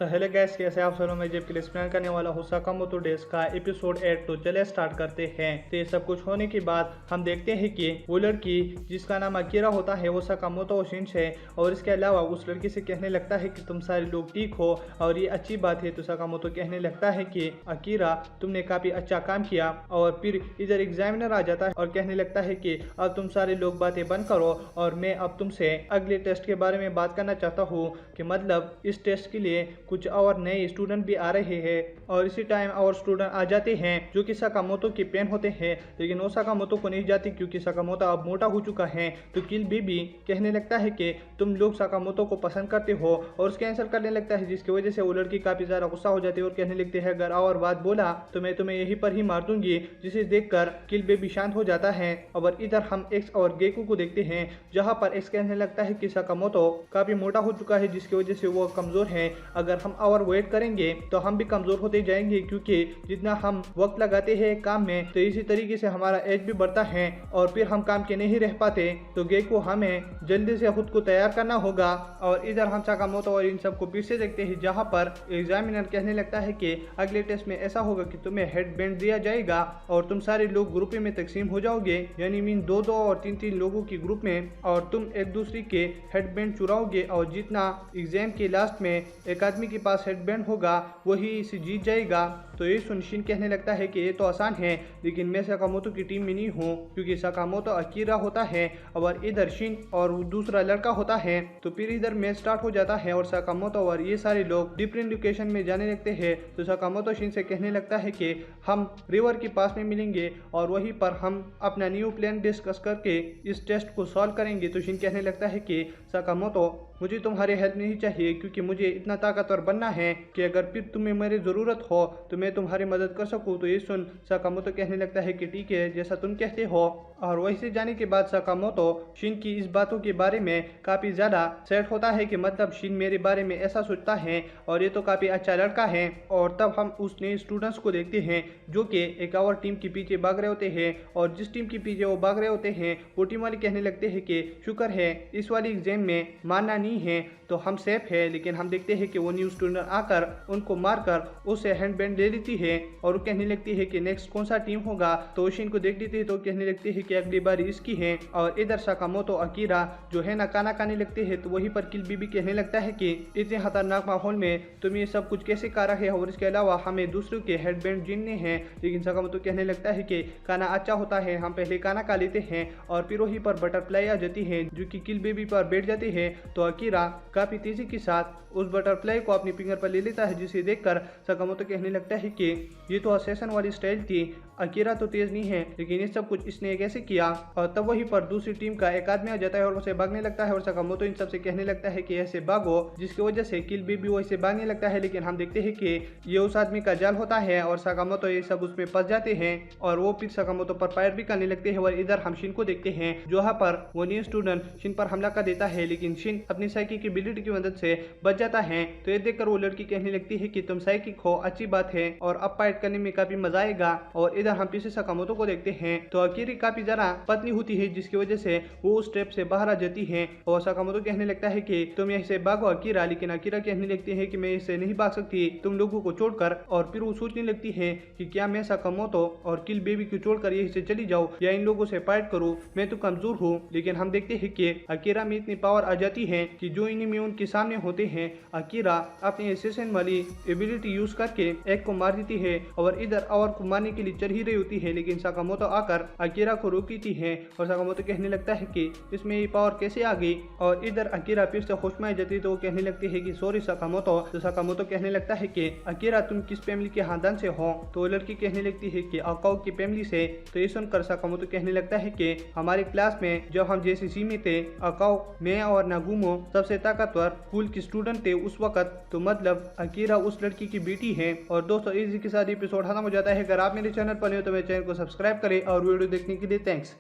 तो hello guys, कैसे आप सब? मैं जब के लिए एक्सप्लेन करने वाला हूँ साकामोतो डेज का एपिसोड 8। तो चले स्टार्ट करते हैं। तो ये सब कुछ होने के बाद हम देखते हैं कि वो लड़की जिसका नाम अकीरा होता है वो साकामोतो शिंस है, और इसके अलावा उस लड़की से कहने लगता है कि तुम सारे लोग ठीक हो और ये अच्छी बात है। तो साकामोतो कहने लगता है कि अकीरा, तुमने काफ़ी अच्छा काम किया। और फिर इधर एग्जामिनर आ जाता है और कहने लगता है कि अब तुम सारे लोग बातें बंद करो और मैं अब तुमसे अगले टेस्ट के बारे में बात करना चाहता हूँ कि मतलब इस टेस्ट के लिए कुछ और नए स्टूडेंट भी आ रहे हैं। और इसी टाइम और स्टूडेंट आ जाते हैं जो कि साकामोतो के पेन होते हैं, लेकिन वो साकामोतो को नहीं जाती क्योंकि साकामोतो अब मोटा हो चुका है। तो किल बेबी कहने लगता है कि तुम लोग साकामोतो को पसंद करते हो और उसके आंसर करने लगता है, जिसकी वजह से वो लड़की काफी ज्यादा गुस्सा हो जाती है और कहने लगती है अगर और बात बोला तो मैं तुम्हें यहीं पर ही मार दूंगी। जिसे देखकर किल बेबी शांत हो जाता है। और इधर हम एक्स और गेकू को देखते हैं, जहाँ पर एक्स कहने लगता है कि साकामोतो काफी मोटा हो चुका है जिसकी वजह से वो कमजोर है। अगर हम और वेट करेंगे तो हम भी कमजोर होते जाएंगे, क्योंकि जितना हम वक्त लगाते हैं काम में तो इसी तरीके से हमारा एज भी बढ़ता है और फिर हम काम के नहीं रह पाते। तो गेको हमें जल्दी से खुद को तैयार करना होगा। और इधर हम साकामोतो और इन सबको फिर से देखते हैं, जहाँ पर एग्जामिनर कहने लगता है कि अगले टेस्ट में ऐसा होगा कि तुम्हें हेड बैंड दिया जाएगा और तुम सारे लोग ग्रुप में तकसीम हो जाओगे, यानी मीन 2-2 और 3-3 लोगों की ग्रुप में, और तुम एक दूसरे के हेड बैंड चुराओगे और जितना एग्जाम के लास्ट में एक आदमी के पास हेडबैंड होगा वही इसे जीत जाएगा। तो ये सुनशिन कहने लगता है कि ये तो आसान है, लेकिन मैं साकामोतो की टीम में नहीं हूँ क्योंकि साकामोतो अकीरा होता है और इधर शिन और दूसरा लड़का होता है। तो फिर इधर मैच स्टार्ट हो जाता है और साकामोतो और ये सारे लोग डिफरेंट लोकेशन में जाने लगते हैं। तो साकामोतो शिन से कहने लगता है कि हम रिवर के पास में मिलेंगे और वहीं पर हम अपना न्यू प्लान डिस्कस करके इस टेस्ट को सॉल्व करेंगे। तो शिन कहने लगता है कि साकामोतो, मुझे तुम्हारी हेल्प नहीं चाहिए क्योंकि मुझे इतना ताकतवर बनना है कि अगर फिर तुम्हें मेरी ज़रूरत हो तो मैं तुम्हारी मदद कर सकूं। तो ये सुन साकामोतो कहने लगता है कि ठीक है, जैसा तुम कहते हो। और वहीं से जाने के बाद साकामोतो शिन की इस बातों के बारे में काफ़ी ज़्यादा सेट होता है कि मतलब शिन मेरे बारे में ऐसा सोचता है और ये तो काफ़ी अच्छा लड़का है। और तब हम उस नए स्टूडेंट्स को देखते हैं जो कि एक और टीम के पीछे भाग रहे होते हैं, और जिस टीम के पीछे वो भाग रहे होते हैं वो टीम वाले कहने लगते हैं कि शुक्र है इस वाली एग्जाम में मानना नहीं है तो हम सेफ है। लेकिन हम देखते हैं कि वो न्यू स्टूडेंट आकर उनको मारकर उससे हैंडबैंड ले लेती है और वो कहने लगती है कि नेक्स्ट कौन सा टीम होगा। तो शिन को देख लेती है तो कहने लगती है कि अगली बार इसकी है। और इधर साकामोतो अकीरा जो है ना खाना खाने लगते हैं। तो वहीं पर किल बेबी कहने लगता है कि इतने खतरनाक माहौल में तुम ये सब कुछ कैसे कर रहे हो और इसके अलावा हमें दूसरों के हेडबैंड जीतने हैं। लेकिन साकामोतो कहने लगता है कि खाना अच्छा होता है, हम पहले खाना खा लेते हैं। और फिर वहीं पर बटरफ्लाई आ जाती है जो कि किल बेबी पर बैठ जाती है। तो अकीरा काफी तेजी के साथ उस बटरफ्लाई को अपनी फिंगर पर ले लेता है, जिसे देखकर साकामोतो कहने लगता है कि ये तो असेसन वाली स्टाइल थी, अकीरा तो तेज नहीं है, लेकिन ये सब कुछ इसने कैसे किया। और तब वहीं पर दूसरी टीम का एक आदमी आ जाता है और उसे भागने लगता है और साकामोतो इन सब से कहने लगता है कि ऐसे भागो, जिसकी वजह से किल बेबी वैसे भागने लगता है। लेकिन हम देखते हैं कि ये उस आदमी का जाल होता है और साकामोतो ये सब उसमें फंस जाते हैं और वो फिर साकामोतो पर फायर भी करने लगते हैं। और इधर हम शिन को देखते हैं जहाँ पर वो न्यू स्टूडेंट शिन पर हमला कर देता है, लेकिन शिन अपनी साइकिल की एबिलिटी की मदद से बच जाता है। तो ये देखकर वो लड़की कहने लगती है कि तुम साइकिल हो, अच्छी बात है और अब फाइट करने में काफी मजा आएगा। और इधर हम पीछे साकामोतो को देखते हैं तो अकीरी काफी ज्यादा पतली होती है, जिसकी वजह से वो उस स्टेप से बाहर आ जाती है। और साकामोतो कहने लगता है कि तुम यहीं से भागो अकीरा, लेकिन अकीरा कहने लगती है कि मैं इससे नहीं भाग सकती तुम लोगों को छोड़कर। और फिर वो सोचने लगती है कि क्या मैं साकामोतो और किल बेबी को छोड़कर यहीं से चली जाऊं या इन लोगों से फाइट करूं, मैं तो कमजोर हूँ। लेकिन हम देखते हैं कि अकीरा में इतनी पावर आ जाती है कि जो इनिमी उनके सामने होते हैं अकीरा अपनी एसेसन वाली एबिलिटी यूज करके एक को मार देती है और इधर और को मारने के लिए चल ही रही होती है, लेकिन साकामोतो आकर अकीरा को रोक देती है। और साकामोतो कहने लगता है कि इसमें ये पावर कैसे आ गई। और इधर अकीरा फिर से होश में आ जाती है तो वो कहने लगती है कि सॉरी साकामोतो। तो साकामोतो कहने लगता है कि अकीरा तुम किस फैमिली के खानदान से हो। तो लड़की कहने लगती है कि अकाओ की फैमिली से। तो ये सुनकर साकामोतो कहने लगता है कि हमारे क्लास में जब हम JCC में थे अकाओ, मैं और नागुमो सबसे ताकतवर स्कूल के स्टूडेंट थे उस वक्त। तो मतलब अकीरा उस लड़की की बेटी है। और दोस्तों इसी के साथ एपिसोड खत्म हो जाता है। अगर आप मेरे चैनल पर नहीं हो तो मेरे चैनल को सब्सक्राइब करें और वीडियो देखने के लिए थैंक्स।